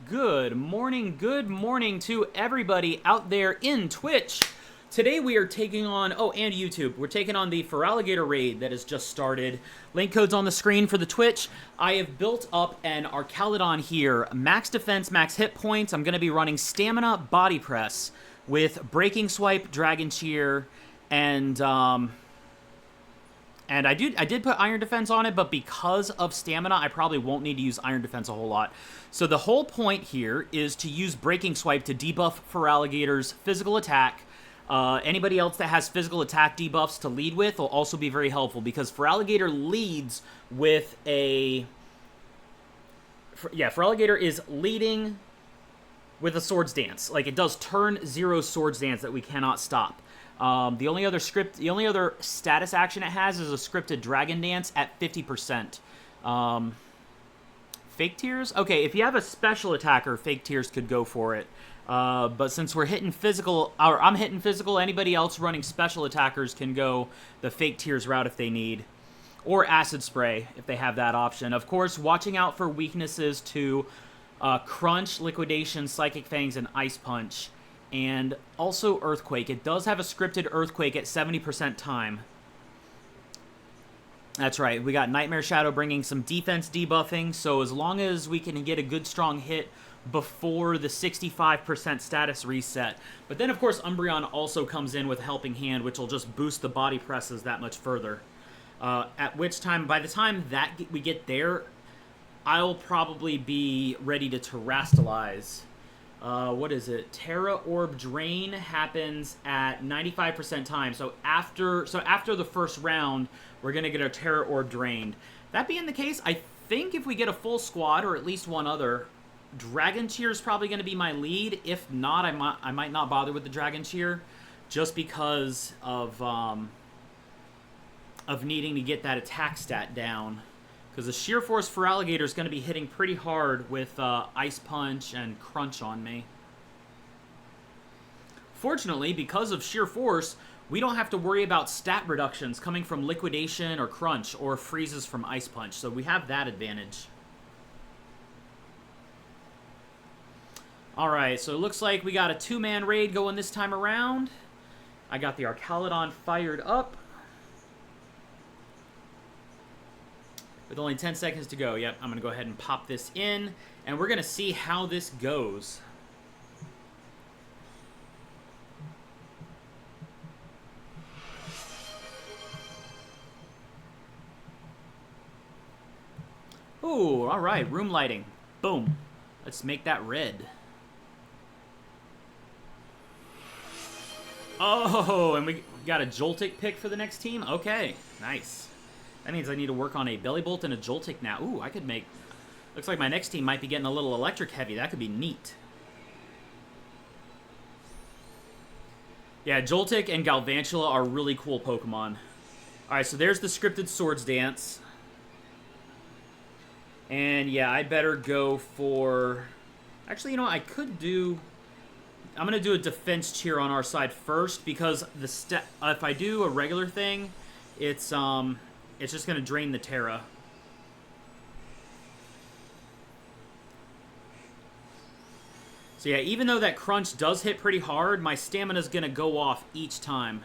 good morning to everybody out there in Twitch. Today we are taking on, and YouTube, we're taking on the Feraligatr raid that has just started. Link code's on the screen for the Twitch. I have built up an Archaludon here. Max defense, max hit points. I'm going to be running stamina, body press with breaking swipe, dragon cheer, and I did put Iron Defense on it, but because of stamina, I probably won't need to use Iron Defense a whole lot. So the whole point here is to use Breaking Swipe to debuff Feraligatr's physical attack. Anybody else that has physical attack debuffs to lead with will also be very helpful, because Feraligatr leads with a... Feraligatr is leading with a Swords Dance. Like, it does turn 0 Swords Dance that we cannot stop. The only other status action it has is a scripted Dragon Dance at 50%. Fake Tears? Okay, if you have a special attacker, Fake Tears could go for it. But since we're hitting physical, or I'm hitting physical, anybody else running special attackers can go the Fake Tears route if they need. Or Acid Spray, if they have that option. Of course, watching out for weaknesses to Crunch, Liquidation, Psychic Fangs, and Ice Punch. And also Earthquake. It does have a scripted Earthquake at 70% time. That's right, we got Nightmare Shadow bringing some defense debuffing, so as long as we can get a good strong hit before the 65% status reset. But then, of course, Umbreon also comes in with a helping hand, which will just boost the body presses that much further. At which time, by the time that we get there, I'll probably be ready to Terrastalize. What is it? Terra Orb Drain happens at 95% time. So after the first round, we're going to get a Terra Orb drained. That being the case, I think if we get a full squad, or at least one other, Dragon Cheer is probably going to be my lead. If not, I might not bother with the Dragon Cheer, just because of needing to get that attack stat down. Because the Sheer Force Feraligatr is going to be hitting pretty hard with Ice Punch and Crunch on me. Fortunately, because of Sheer Force, we don't have to worry about stat reductions coming from Liquidation or Crunch, or freezes from Ice Punch, so we have that advantage. Alright, so it looks like we got a 2-man raid going this time around. I got the Archaludon fired up. With only 10 seconds to go. Yep, I'm going to go ahead and pop this in, and we're going to see how this goes. Ooh, alright, room lighting. Boom. Let's make that red. Oh, and we got a Joltik pick for the next team? Okay, nice. That means I need to work on a Belly Bolt and a Joltik now. Ooh, I could make... Looks like my next team might be getting a little electric heavy. That could be neat. Yeah, Joltik and Galvantula are really cool Pokemon. Alright, so there's the scripted Swords Dance. And yeah, I better go for... Actually, you know what? I could do... I'm going to do a Defense Cheer on our side first, because the if I do a regular thing, it's just going to drain the Terra. So yeah, even though that Crunch does hit pretty hard, my Stamina's going to go off each time.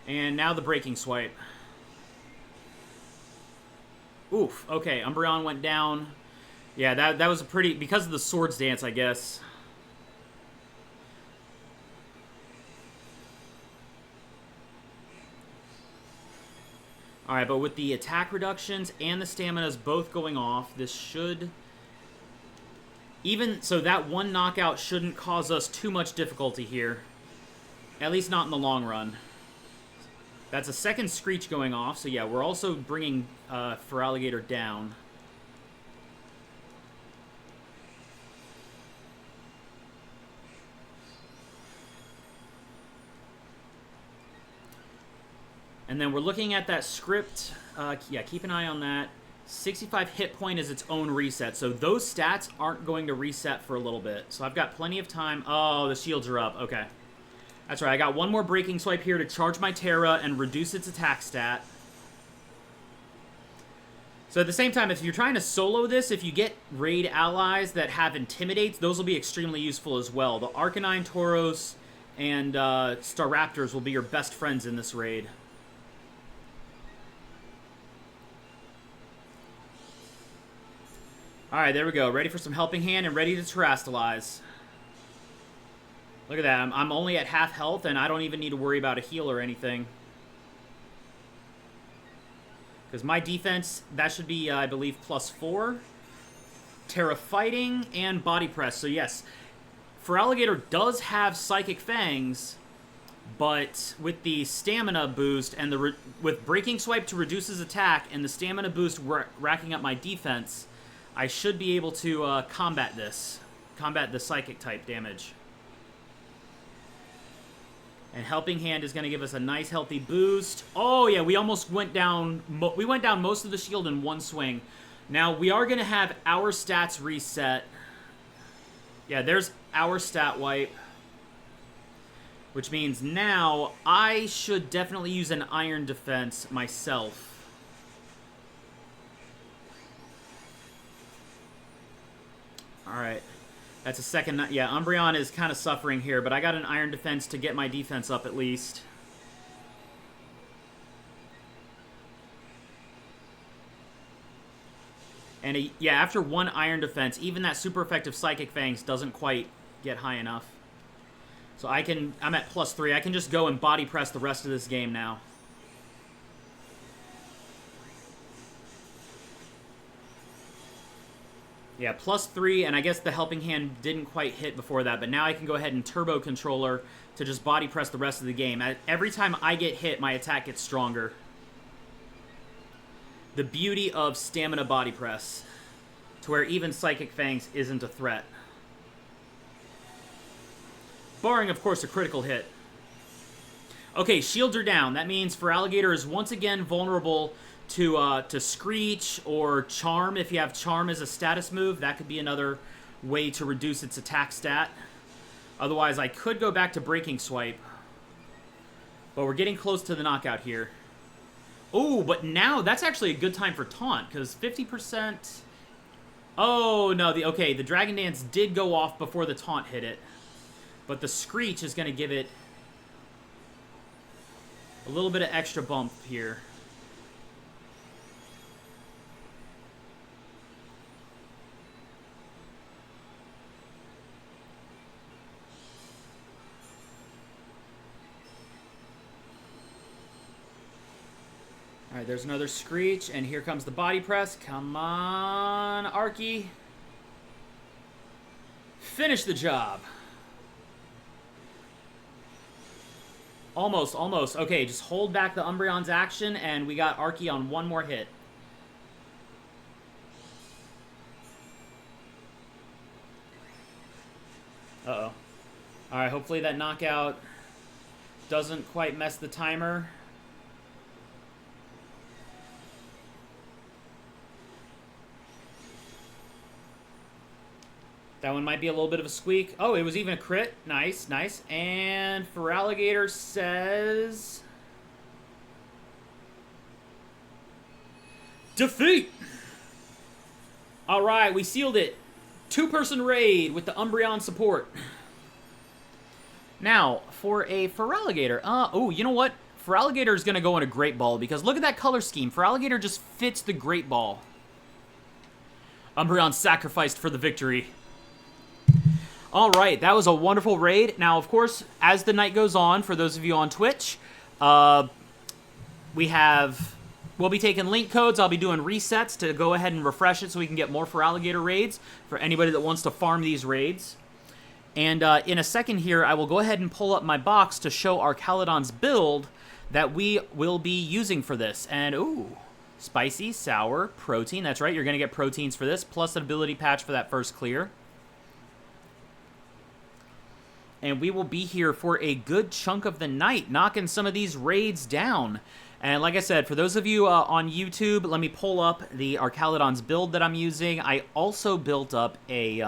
And now the Breaking Swipe. Oof, okay, Umbreon went down. Yeah, that was a pretty... Because of the Swords Dance, I guess. Alright, but with the attack reductions and the staminas both going off, this should... So that one knockout shouldn't cause us too much difficulty here. At least not in the long run. That's a second Screech going off, so yeah, we're also bringing Feraligatr down. And then we're looking at that script. Yeah, keep an eye on that. 65 hit point is its own reset, so those stats aren't going to reset for a little bit. So I've got plenty of time. Oh, the shields are up. Okay. That's right, I got one more Breaking Swipe here to charge my Terra and reduce its attack stat. So at the same time, if you're trying to solo this, if you get raid allies that have Intimidates, those will be extremely useful as well. The Arcanine, Tauros, and Staraptors will be your best friends in this raid. Alright, there we go. Ready for some Helping Hand and ready to Terrastalize. Look at that. I'm only at half health, and I don't even need to worry about a heal or anything. Because my defense, that should be, I believe, +4. Terra Fighting and Body Press. So yes, Feraligatr does have Psychic Fangs, but with the Stamina boost and with Breaking Swipe to reduce his attack and the Stamina boost racking up my defense, I should be able to combat the Psychic type damage. And Helping Hand is going to give us a nice healthy boost. Oh yeah, we almost went down. We went down most of the shield in one swing. Now we are going to have our stats reset. Yeah, there's our stat wipe. Which means now I should definitely use an Iron Defense myself. Alright. That's a second... Yeah, Umbreon is kind of suffering here, but I got an Iron Defense to get my defense up at least. And yeah, after one Iron Defense, even that super effective Psychic Fangs doesn't quite get high enough. So I'm at +3. I can just go and Body Press the rest of this game now. Yeah, +3, and I guess the Helping Hand didn't quite hit before that, but now I can go ahead and Turbo Controller to just Body Press the rest of the game. Every time I get hit, my attack gets stronger. The beauty of Stamina Body Press, to where even Psychic Fangs isn't a threat. Barring, of course, a critical hit. Okay, shields are down. That means Feraligatr is once again vulnerable to Screech or Charm. If you have Charm as a status move, that could be another way to reduce its attack stat. Otherwise, I could go back to Breaking Swipe. But we're getting close to the knockout here. Oh, but now that's actually a good time for Taunt, because 50%... Oh, no, okay, the Dragon Dance did go off before the Taunt hit it. But the Screech is going to give it a little bit of extra bump here. Alright, there's another Screech, and here comes the Body Press. Come on, Arky. Finish the job. Almost, almost. Okay, just hold back the Umbreon's action, and we got Arky on one more hit. Uh-oh. Alright, hopefully that knockout doesn't quite mess the timer. That one might be a little bit of a squeak. Oh, it was even a crit. Nice, nice. And Feraligatr says... defeat! Alright, we sealed it. Two-person raid with the Umbreon support. Now, for a Feraligatr... oh, you know what? Feraligatr is going to go in a Great Ball, because look at that color scheme. Feraligatr just fits the Great Ball. Umbreon sacrificed for the victory. Alright, that was a wonderful raid. Now, of course, as the night goes on, for those of you on Twitch, we'll be taking link codes. I'll be doing resets to go ahead and refresh it so we can get more Feraligatr raids for anybody that wants to farm these raids. And in a second here, I will go ahead and pull up my box to show Archaludon's build that we will be using for this. And, ooh, spicy, sour, protein. That's right, you're going to get proteins for this, plus an ability patch for that first clear. And we will be here for a good chunk of the night, knocking some of these raids down. And like I said, for those of you on YouTube, let me pull up the Archaludon's build that I'm using. I also built up a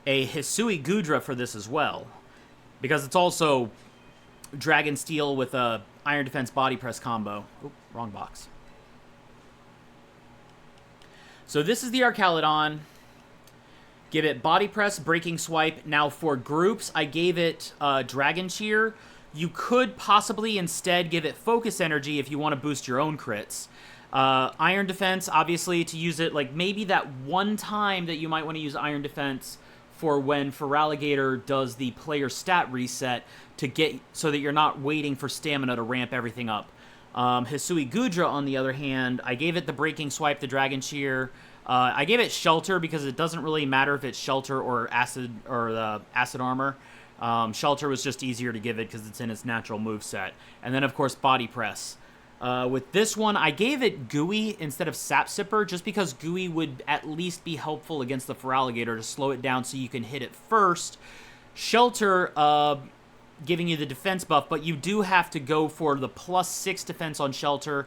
Hisui Gudra for this as well. because it's also Dragon Steel with a Iron Defense Body Press combo. Oop, wrong box. So this is the Archaludon. Give it Body Press, Breaking Swipe. Now for groups, I gave it Dragon Cheer. You could possibly instead give it Focus Energy if you want to boost your own crits. Iron Defense, obviously, to use it like maybe that one time that you might want to use Iron Defense for when Feraligatr does the player stat reset to get so that you're not waiting for stamina to ramp everything up. Hisui Gudra, on the other hand, I gave it the Breaking Swipe, the Dragon Cheer. I gave it Shelter because it doesn't really matter if it's Shelter or Acid or the Acid Armor. Shelter was just easier to give it because it's in its natural moveset. And then, of course, Body Press. With this one, I gave it Gooey instead of Sap Sipper just because Gooey would at least be helpful against the Feraligatr to slow it down so you can hit it first. Shelter, giving you the defense buff, but you do have to go for the +6 defense on Shelter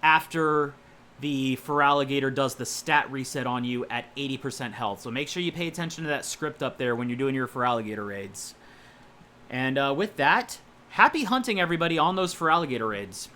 after the Feraligatr does the stat reset on you at 80% health. So make sure you pay attention to that script up there when you're doing your Feraligatr raids. And with that, happy hunting, everybody, on those Feraligatr raids.